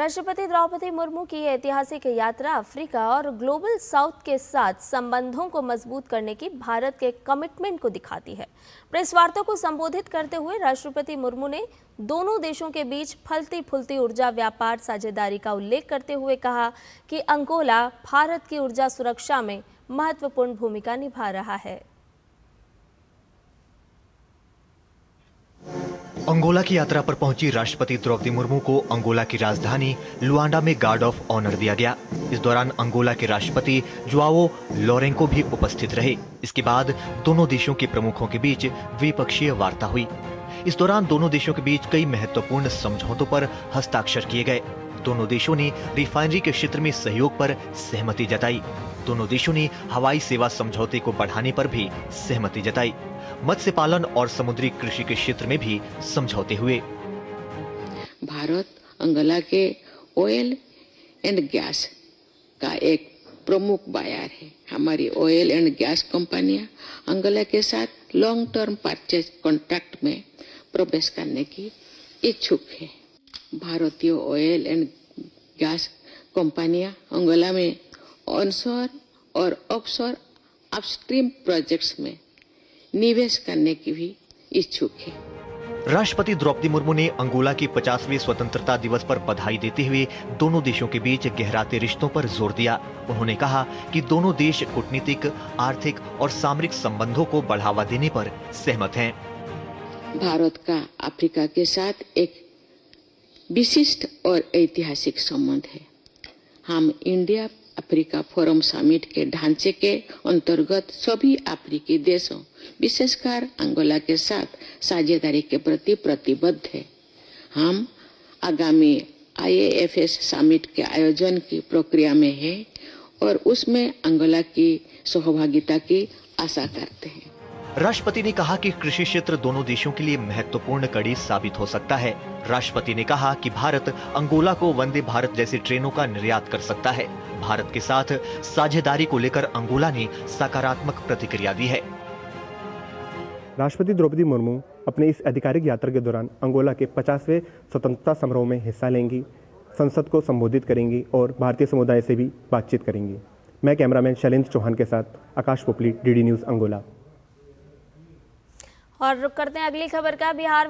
राष्ट्रपति द्रौपदी मुर्मू की ऐतिहासिक यात्रा अफ्रीका और ग्लोबल साउथ के साथ संबंधों को मजबूत करने की भारत के कमिटमेंट को दिखाती है। प्रेस वार्ता को संबोधित करते हुए राष्ट्रपति मुर्मू ने दोनों देशों के बीच फलती फूलती ऊर्जा व्यापार साझेदारी का उल्लेख करते हुए कहा कि अंगोला भारत की ऊर्जा सुरक्षा में महत्वपूर्ण भूमिका निभा रहा है। अंगोला की यात्रा पर पहुंची राष्ट्रपति द्रौपदी मुर्मू को अंगोला की राजधानी लुआंडा में गार्ड ऑफ ऑनर दिया गया। इस दौरान अंगोला के राष्ट्रपति जुआओ लोरेंको भी उपस्थित रहे। इसके बाद दोनों देशों के प्रमुखों के बीच द्विपक्षीय वार्ता हुई। इस दौरान दोनों देशों के बीच कई महत्वपूर्ण समझौतों पर हस्ताक्षर किए गए। दोनों देशों ने रिफाइनरी के क्षेत्र में सहयोग पर सहमति जताई। दोनों देशों ने हवाई सेवा समझौते को बढ़ाने पर भी सहमति जताई। मत्स्य पालन और समुद्री कृषि के क्षेत्र में भी समझौते हुए। भारत अंगोला के ऑयल एंड गैस का एक प्रमुख बायर है। हमारी ऑयल एंड गैस कंपनियां अंगोला के साथ लॉन्ग टर्म परचेज कॉन्ट्रैक्ट में प्रवेश करने की इच्छुक है। भारतीय ऑयल एंड गैस कंपनियां अंगोला में ऑनशोर और ऑफशोर अपस्ट्रीम प्रोजेक्ट्स में निवेश करने की भी इच्छुक है। राष्ट्रपति द्रौपदी मुर्मू ने अंगोला के 50वें स्वतंत्रता दिवस पर बधाई देते हुए दोनों देशों के बीच गहराते रिश्तों पर जोर दिया। उन्होंने कहा कि दोनों देश कूटनीतिक, आर्थिक और सामरिक संबंधों को बढ़ावा देने पर सहमत हैं। भारत का अफ्रीका के साथ एक विशिष्ट और ऐतिहासिक संबंध है। हम इंडिया अफ्रीका फोरम समिट के ढांचे के अंतर्गत सभी अफ्रीकी देशों, विशेषकर अंगोला के साथ साझेदारी के प्रति प्रतिबद्ध है। हम आगामी IAFS समिट के आयोजन की प्रक्रिया में हैं और उसमें अंगोला की सहभागिता की आशा करते हैं। राष्ट्रपति ने कहा कि कृषि क्षेत्र दोनों देशों के लिए महत्वपूर्ण कड़ी साबित हो सकता है। राष्ट्रपति ने कहा कि भारत अंगोला को वंदे भारत जैसी ट्रेनों का निर्यात कर सकता है। भारत के साथ साझेदारी को लेकर अंगोला ने सकारात्मक प्रतिक्रिया दी है। राष्ट्रपति द्रौपदी मुर्मू अपने इस आधिकारिक यात्रा के दौरान अंगोला के 50वें स्वतंत्रता समारोह में हिस्सा लेंगी, संसद को संबोधित करेंगी और भारतीय समुदाय से भी बातचीत करेंगी। मैं कैमरामैन शैलेंद्र चौहान के साथ आकाश पोपली, DD न्यूज़ अंगोला। और रुक करते हैं अगली खबर का। बिहार